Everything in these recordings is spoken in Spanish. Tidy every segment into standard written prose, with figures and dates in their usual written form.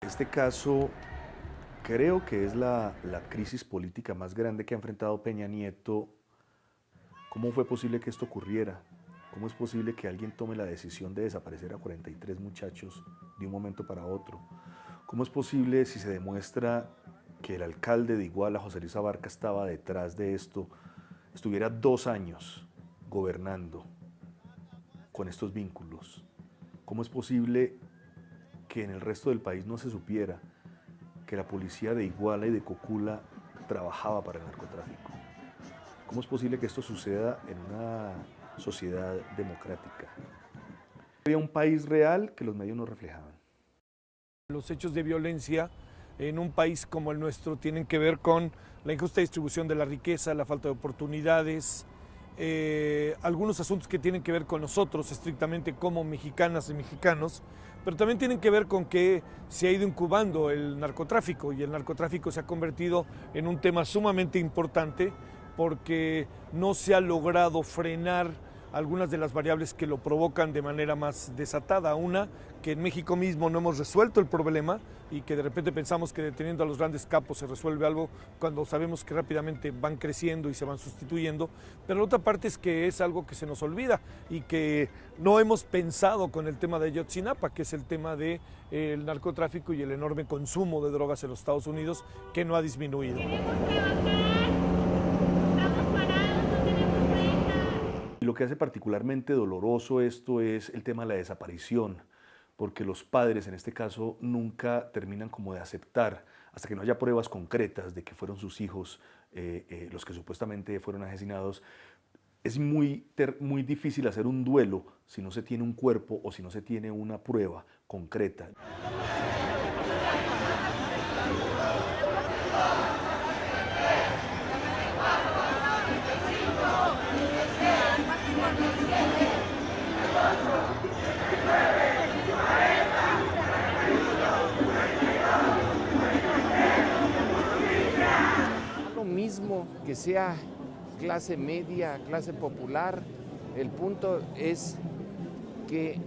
Este caso creo que es la crisis política más grande que ha enfrentado Peña Nieto. ¿Cómo fue posible que esto ocurriera? ¿Cómo es posible que alguien tome la decisión de desaparecer a 43 muchachos de un momento para otro? ¿Cómo es posible, si se demuestra que el alcalde de Iguala, José Luis Abarca, estaba detrás de esto, estuviera 2 años gobernando con estos vínculos? ¿Cómo es posible que en el resto del país no se supiera que la policía de Iguala y de Cocula trabajaba para el narcotráfico? ¿Cómo es posible que esto suceda en una sociedad democrática? Había un país real que los medios no reflejaban. Los hechos de violencia en un país como el nuestro tienen que ver con la injusta distribución de la riqueza, la falta de oportunidades, algunos asuntos que tienen que ver con nosotros estrictamente como mexicanas y mexicanos, pero también tienen que ver con que se ha ido incubando el narcotráfico y el narcotráfico se ha convertido en un tema sumamente importante porque no se ha logrado frenar algunas de las variables que lo provocan de manera más desatada. Una, que en México mismo no hemos resuelto el problema y que de repente pensamos que deteniendo a los grandes capos se resuelve algo cuando sabemos que rápidamente van creciendo y se van sustituyendo. Pero la otra parte es que es algo que se nos olvida y que no hemos pensado con el tema de Ayotzinapa, que es el tema del narcotráfico y el enorme consumo de drogas en los Estados Unidos que no ha disminuido. Y lo que hace particularmente doloroso esto es el tema de la desaparición, porque los padres en este caso nunca terminan como de aceptar, hasta que no haya pruebas concretas de que fueron sus hijos los que supuestamente fueron asesinados. Es muy difícil hacer un duelo si no se tiene un cuerpo o si no se tiene una prueba concreta. Lo mismo que sea clase media, clase popular, el punto es que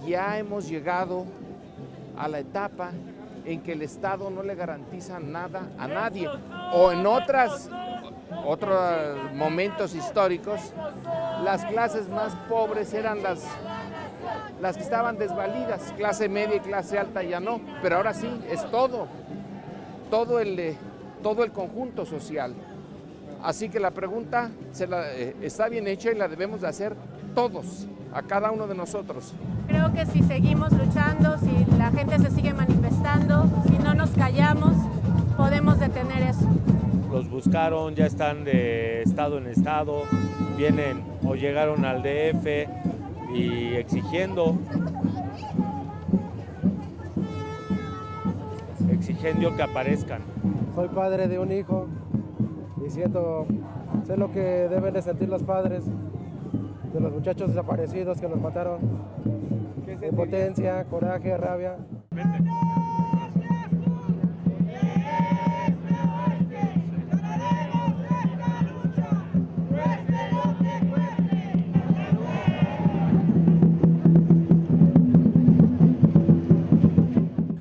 ya hemos llegado a la etapa en que el Estado no le garantiza nada a nadie, o en otros momentos históricos, las clases más pobres eran las que estaban desvalidas, clase media y clase alta ya no, pero ahora sí, es todo el conjunto social. Así que la pregunta está bien hecha y la debemos de hacer todos, a cada uno de nosotros. Creo que si seguimos luchando, si la gente se sigue manifestando, si no nos callamos, podemos detener eso. Los buscaron, ya están de estado en estado, vienen o llegaron al DF y exigiendo que aparezcan. Soy padre de un hijo y sé lo que deben de sentir los padres de los muchachos desaparecidos que nos mataron. Impotencia, coraje, rabia.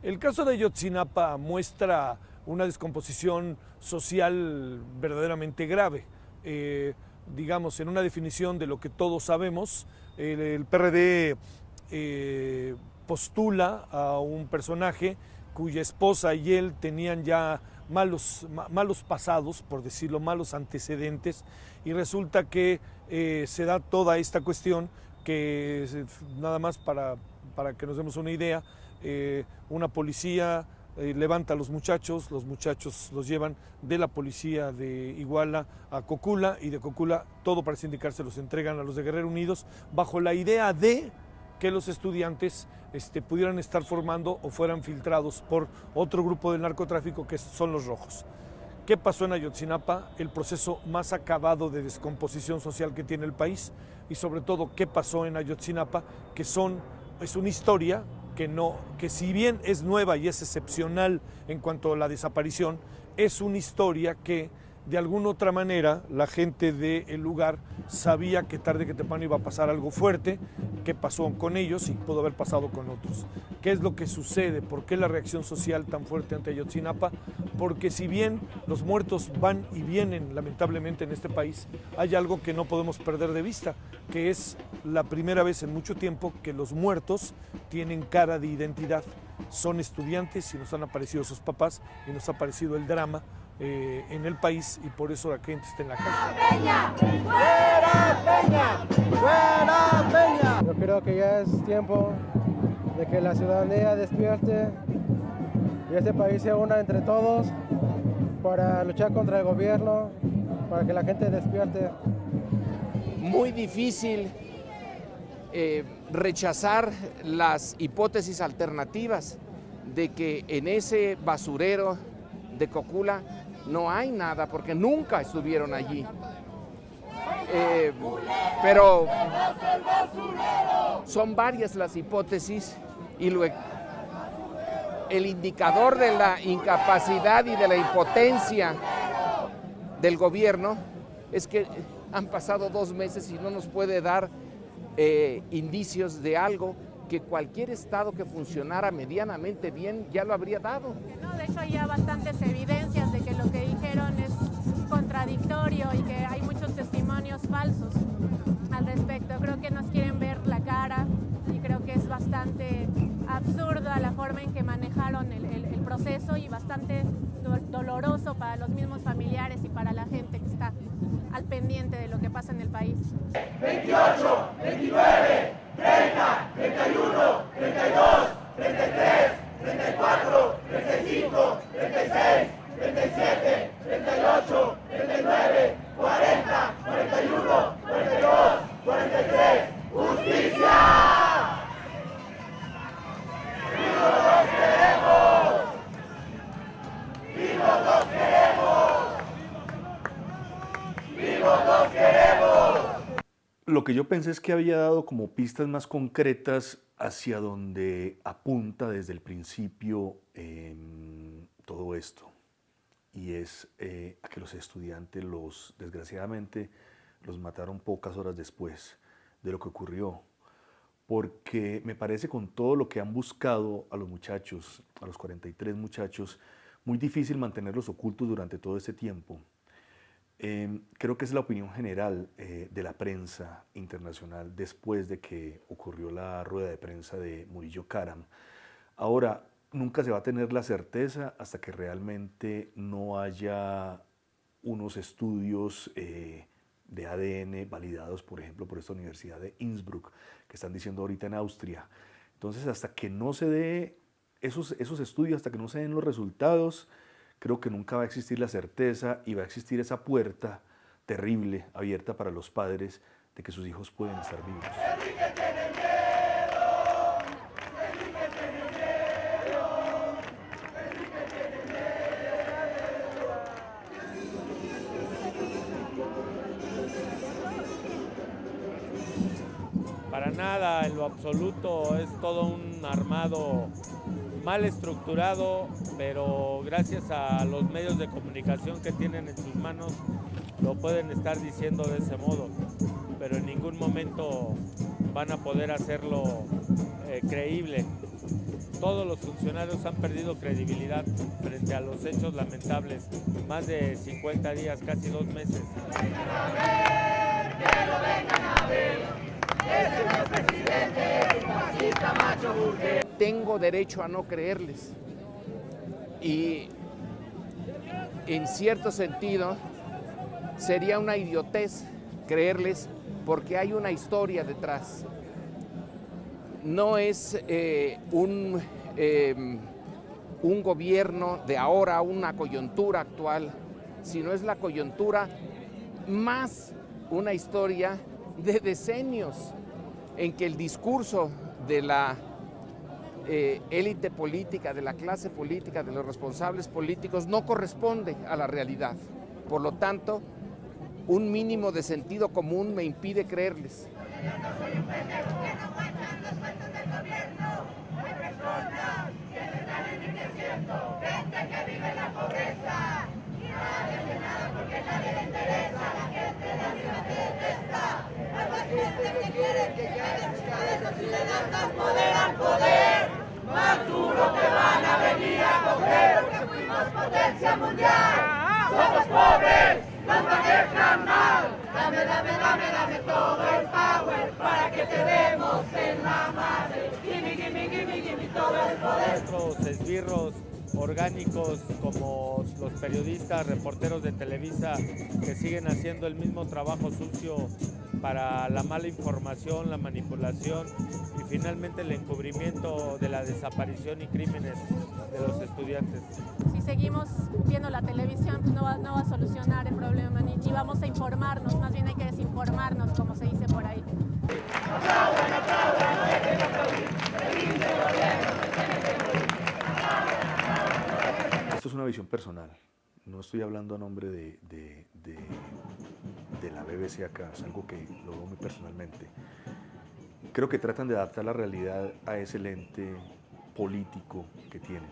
El caso de Ayotzinapa muestra una descomposición social verdaderamente grave. Digamos, en una definición de lo que todos sabemos, el PRD postula a un personaje cuya esposa y él tenían ya malos pasados, por decirlo, malos antecedentes, y resulta que se da toda esta cuestión que, nada más para que nos demos una idea, una policía levanta a los muchachos los llevan de la policía de Iguala a Cocula y de Cocula, todo parece indicar, se los entregan a los de Guerrero Unidos bajo la idea de que los estudiantes pudieran estar formando o fueran filtrados por otro grupo del narcotráfico que son los rojos. ¿Qué pasó en Ayotzinapa? El proceso más acabado de descomposición social que tiene el país y sobre todo qué pasó en Ayotzinapa, que es una historia que si bien es nueva y es excepcional en cuanto a la desaparición, es una historia que de alguna otra manera la gente del lugar sabía que tarde que temprano iba a pasar algo fuerte qué pasó con ellos y pudo haber pasado con otros. ¿Qué es lo que sucede? ¿Por qué la reacción social tan fuerte ante Ayotzinapa? Porque si bien los muertos van y vienen lamentablemente en este país, hay algo que no podemos perder de vista, que es la primera vez en mucho tiempo que los muertos tienen cara de identidad. Son estudiantes y nos han aparecido sus papás y nos ha aparecido el drama en el país y por eso la gente está en la calle. ¡Peña! ¡Fuera Peña! ¡Fuera Peña! Yo creo que ya es tiempo de que la ciudadanía despierte y este país se una entre todos para luchar contra el gobierno, para que la gente despierte. Muy difícil rechazar las hipótesis alternativas de que en ese basurero de Cocula no hay nada, porque nunca estuvieron allí. Pero son varias las hipótesis y el indicador de la incapacidad y de la impotencia del gobierno es que han pasado 2 meses y no nos puede dar indicios de algo que cualquier estado que funcionara medianamente bien ya lo habría dado. No, de hecho hay ya bastantes evidencias de que lo que dijeron es contradictorio y que hay muchos testimonios falsos al respecto. Creo que nos quieren ver la cara y creo que es bastante absurda la forma en que manejaron el proceso y bastante doloroso para los mismos familiares y para la gente que está al pendiente de lo que pasa en el país. 28, 29, 30, 31, 32, 33, 34, 35, 36, 37, 38, 39, 40, 41, 42, 43. ¡Justicia! ¡Vivos los queremos! ¡Vivos los queremos! ¡Vivos los queremos! Lo que yo pensé es que había dado como pistas más concretas hacia donde apunta desde el principio todo esto. Y es a que los estudiantes, desgraciadamente, los mataron pocas horas después de lo que ocurrió. Porque me parece con todo lo que han buscado a los muchachos, a los 43 muchachos, muy difícil mantenerlos ocultos durante todo este tiempo. Creo que es la opinión general de la prensa internacional después de que ocurrió la rueda de prensa de Murillo Karam. Ahora, nunca se va a tener la certeza hasta que realmente no haya unos estudios de ADN validados, por ejemplo, por esta Universidad de Innsbruck, que están diciendo ahorita en Austria. Entonces, hasta que no se dé esos estudios, hasta que no se den los resultados, creo que nunca va a existir la certeza y va a existir esa puerta terrible abierta para los padres de que sus hijos pueden estar vivos. Para nada, en lo absoluto, es todo un armado mal estructurado, pero gracias a los medios de comunicación que tienen en sus manos lo pueden estar diciendo de ese modo, pero en ningún momento van a poder hacerlo creíble. Todos los funcionarios han perdido credibilidad frente a los hechos lamentables, más de 50 días, casi 2 meses. Tengo derecho a no creerles y en cierto sentido sería una idiotez creerles porque hay una historia detrás. No es un gobierno de ahora, una coyuntura actual, sino es la coyuntura más una historia de decenios en que el discurso de la élite política, de la clase política, de los responsables políticos no corresponde a la realidad. Por lo tanto, un mínimo de sentido común me impide creerles. Nadie hace nada porque nadie le interesa, la gente de arriba te detesta. gente que quiere que queden sus cabezas y le dan más poder al poder. Más duro te van a venir a coger, porque fuimos potencia mundial. Somos pobres, nos manejan mal. Dame, dame, dame, dame todo el power para que te demos en la madre. Gimme, gimme, gimme, gimme todo el poder. Nuestros esbirros orgánicos como los periodistas, reporteros de Televisa que siguen haciendo el mismo trabajo sucio para la mala información, la manipulación y finalmente el encubrimiento de la desaparición y crímenes de los estudiantes. Si seguimos viendo la televisión, pues no va a solucionar el problema, ni vamos a informarnos, más bien hay que desinformarnos, como se dice por ahí. Esto es una visión personal, no estoy hablando a nombre de la BBC acá, es algo que lo veo muy personalmente. Creo que tratan de adaptar la realidad a ese lente político que tienen.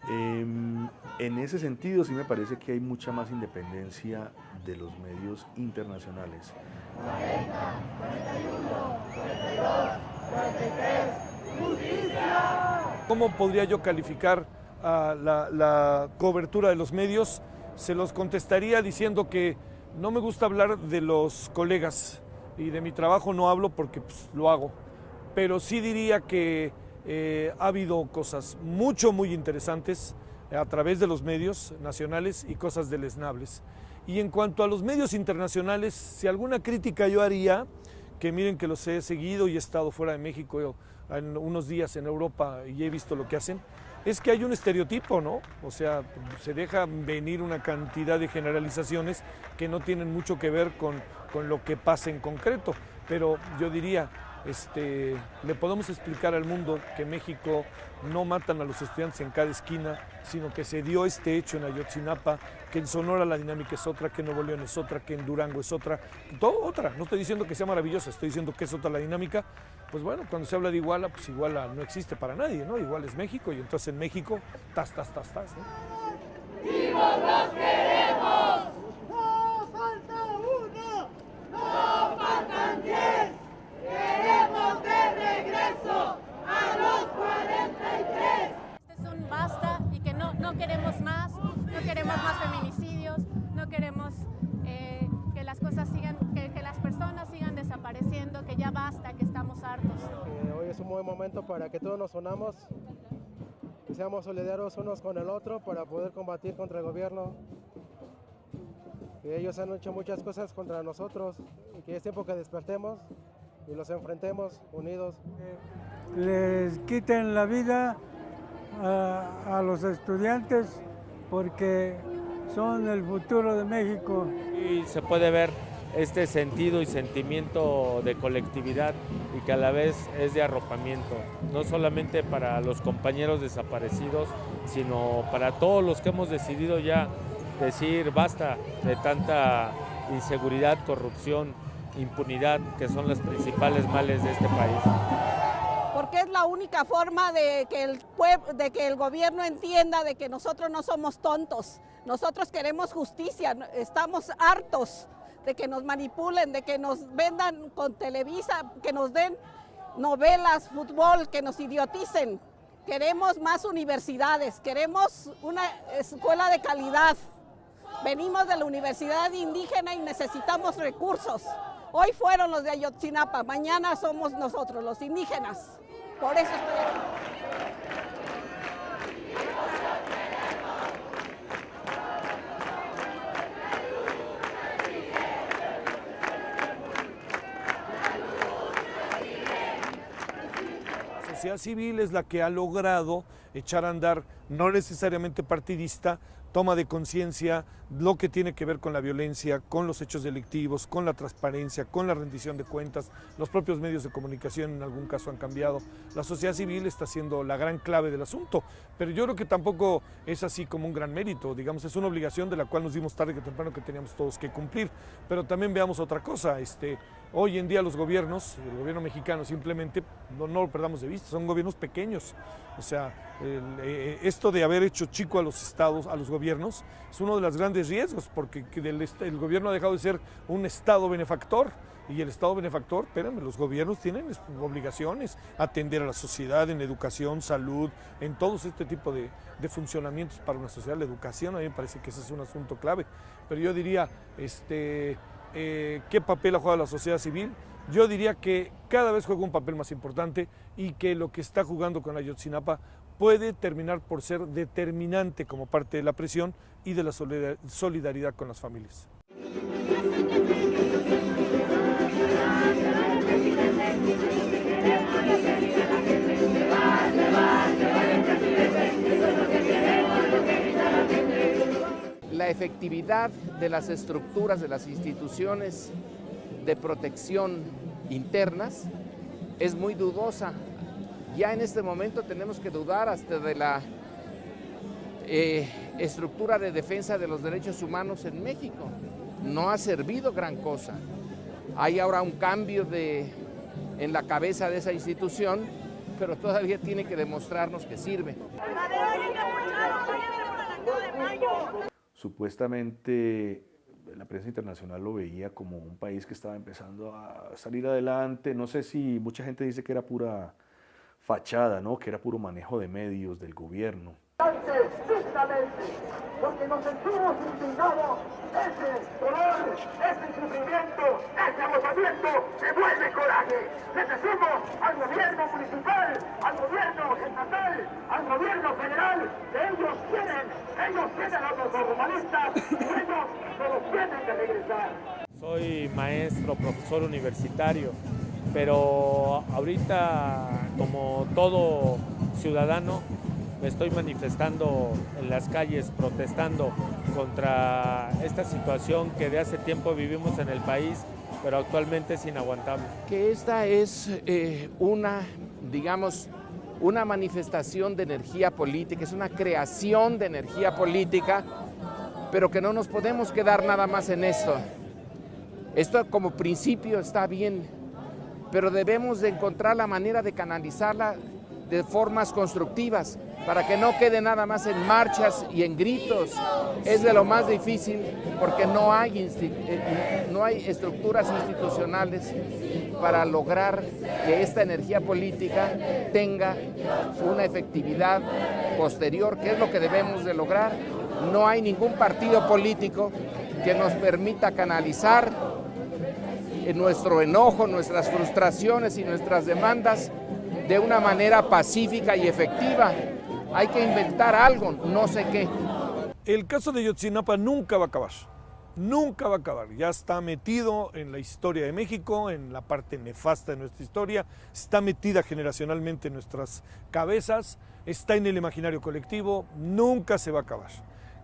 En ese sentido sí me parece que hay mucha más independencia de los medios internacionales. 40, 41, 42, 43, ¡justicia! ¿Cómo podría yo calificar la cobertura de los medios? Se los contestaría diciendo que no me gusta hablar de los colegas y de mi trabajo no hablo porque pues, lo hago, pero sí diría que ha habido cosas muy interesantes a través de los medios nacionales y cosas deleznables. Y en cuanto a los medios internacionales, si alguna crítica yo haría, que miren que los he seguido y he estado fuera de México en unos días en Europa y he visto lo que hacen, es que hay un estereotipo, ¿no? O sea, se deja venir una cantidad de generalizaciones que no tienen mucho que ver con lo que pasa en concreto. Pero yo diría, le podemos explicar al mundo que en México no matan a los estudiantes en cada esquina, sino que se dio este hecho en Ayotzinapa, que en Sonora la dinámica es otra, que en Nuevo León es otra, que en Durango es otra, todo otra. No estoy diciendo que sea maravillosa, estoy diciendo que es otra la dinámica. Pues bueno, cuando se habla de Iguala, pues Iguala no existe para nadie, ¿no? Igual es México y entonces en México, tas, ¿no? ¡Vivos los queremos! ¡No falta uno! ¡No faltan 10! ¡Queremos de regreso a los 43! Este es un basta y que no queremos más, no queremos más feminicidios, no queremos que las cosas sigan, que las personas sigan desapareciendo, que ya basta, que estamos hartos. Hoy es un buen momento para que todos nos unamos, que seamos solidarios unos con el otro para poder combatir contra el gobierno. Que ellos han hecho muchas cosas contra nosotros y que es tiempo que despertemos y los enfrentemos unidos. Les quiten la vida a los estudiantes porque son el futuro de México. Y se puede ver este sentido y sentimiento de colectividad y que a la vez es de arropamiento, no solamente para los compañeros desaparecidos, sino para todos los que hemos decidido ya decir basta de tanta inseguridad, corrupción, impunidad, que son las principales males de este país. Porque es la única forma de que el gobierno entienda de que nosotros no somos tontos, nosotros queremos justicia, estamos hartos de que nos manipulen, de que nos vendan con Televisa, que nos den novelas, fútbol, que nos idioticen. Queremos más universidades, queremos una escuela de calidad. Venimos de la universidad indígena y necesitamos recursos. Hoy fueron los de Ayotzinapa, mañana somos nosotros, los indígenas. Por eso estoy aquí. La sociedad civil es la que ha logrado echar a andar, no necesariamente partidista, toma de conciencia, lo que tiene que ver con la violencia, con los hechos delictivos, con la transparencia, con la rendición de cuentas. Los propios medios de comunicación en algún caso han cambiado. La sociedad civil está siendo la gran clave del asunto, pero yo creo que tampoco es así como un gran mérito, digamos, es una obligación de la cual nos dimos tarde que temprano que teníamos todos que cumplir. Pero también veamos otra cosa, hoy en día los gobiernos, el gobierno mexicano simplemente, no lo perdamos de vista, son gobiernos pequeños. O sea, esto de haber hecho chico a los estados, a los gobiernos, es una de las grandes grandes riesgos, porque el gobierno ha dejado de ser un Estado benefactor. Y el Estado benefactor, espérame, los gobiernos tienen obligaciones, atender a la sociedad en educación, salud, en todos este tipo de funcionamientos para una sociedad. La educación, a mí me parece que ese es un asunto clave. Pero yo diría, ¿qué papel ha jugado la sociedad civil? Yo diría que cada vez juega un papel más importante y que lo que está jugando con Ayotzinapa puede terminar por ser determinante como parte de la presión y de la solidaridad con las familias. La efectividad de las estructuras, de las instituciones de protección internas es muy dudosa. Ya en este momento tenemos que dudar hasta de la estructura de defensa de los derechos humanos en México. No ha servido gran cosa. Hay ahora un cambio en la cabeza de esa institución, pero todavía tiene que demostrarnos que sirve. Supuestamente la prensa internacional lo veía como un país que estaba empezando a salir adelante. No sé si mucha gente dice que era pura fachada, ¿no? Que era puro manejo de medios del gobierno. Porque nos sentimos indignados, ese dolor, ese sufrimiento, ese agotamiento devuelve coraje. Le decimos al gobierno municipal, al gobierno estatal, al gobierno federal, que ellos tienen a los normalistas y ellos se los tienen que regresar. Soy maestro, profesor universitario, pero ahorita, como todo ciudadano, me estoy manifestando en las calles, protestando contra esta situación que de hace tiempo vivimos en el país, pero actualmente es inaguantable. Que esta es una manifestación de energía política, es una creación de energía política, pero que no nos podemos quedar nada más en esto. Esto como principio está bien, pero debemos de encontrar la manera de canalizarla de formas constructivas, para que no quede nada más en marchas y en gritos. Es de lo más difícil porque no hay estructuras institucionales para lograr que esta energía política tenga una efectividad posterior, que es lo que debemos de lograr. No hay ningún partido político que nos permita canalizar nuestro enojo, nuestras frustraciones y nuestras demandas de una manera pacífica y efectiva. Hay que inventar algo, no sé qué. El caso de Ayotzinapa nunca va a acabar, nunca va a acabar. Ya está metido en la historia de México, en la parte nefasta de nuestra historia, está metida generacionalmente en nuestras cabezas, está en el imaginario colectivo, nunca se va a acabar.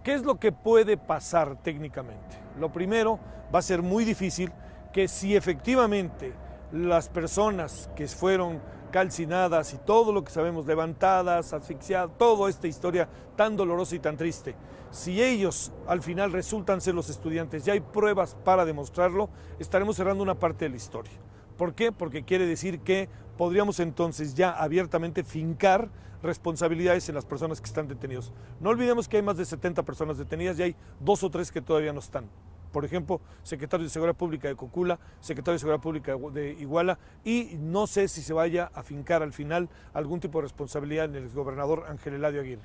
¿Qué es lo que puede pasar técnicamente? Lo primero, va a ser muy difícil que si efectivamente las personas que fueron calcinadas y todo lo que sabemos, levantadas, asfixiadas, toda esta historia tan dolorosa y tan triste, si ellos al final resultan ser los estudiantes, ya hay pruebas para demostrarlo, estaremos cerrando una parte de la historia. ¿Por qué? Porque quiere decir que podríamos entonces ya abiertamente fincar responsabilidades en las personas que están detenidos. No olvidemos que hay más de 70 personas detenidas y hay 2 o 3 que todavía no están. Por ejemplo, secretario de Seguridad Pública de Cocula, secretario de Seguridad Pública de Iguala, y no sé si se vaya a fincar al final algún tipo de responsabilidad en el exgobernador Ángel Eladio Aguirre.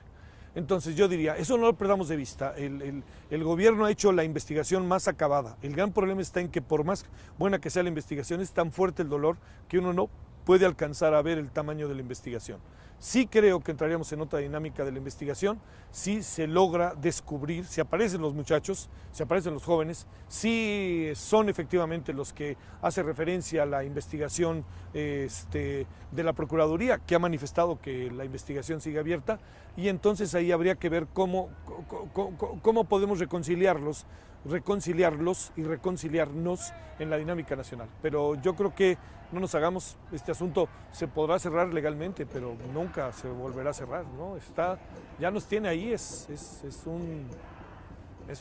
Entonces yo diría, eso no lo perdamos de vista, el gobierno ha hecho la investigación más acabada. El gran problema está en que por más buena que sea la investigación, es tan fuerte el dolor que uno no puede alcanzar a ver el tamaño de la investigación. Sí creo que entraríamos en otra dinámica de la investigación si se logra descubrir, si aparecen los muchachos, si aparecen los jóvenes, si son efectivamente los que hace referencia a la investigación de la Procuraduría, que ha manifestado que la investigación sigue abierta, y entonces ahí habría que ver cómo podemos reconciliarlos y reconciliarnos en la dinámica nacional. Pero yo creo que no nos hagamos, este asunto se podrá cerrar legalmente, pero nunca se volverá a cerrar, ¿no? Ya nos tiene ahí, es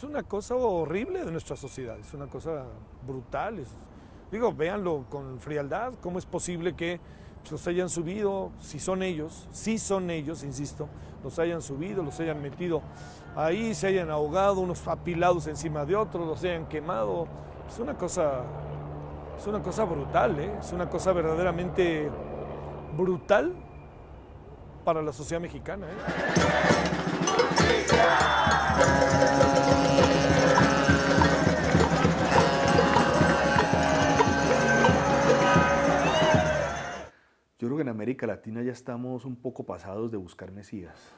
una cosa horrible de nuestra sociedad, es una cosa brutal. Véanlo con frialdad, cómo es posible que los hayan subido, si son ellos, insisto, los hayan subido, los hayan metido ahí, se hayan ahogado, unos apilados encima de otros, los hayan quemado. Es una cosa brutal, ¿eh? Es una cosa verdaderamente brutal para la sociedad mexicana, ¿eh? Yo creo que en América Latina ya estamos un poco pasados de buscar mesías,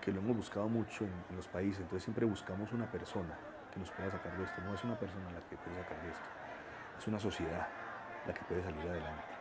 que lo hemos buscado mucho en los países, entonces siempre buscamos una persona que nos pueda sacar de esto. No es una persona la que puede sacar de esto, es una sociedad la que puede salir adelante.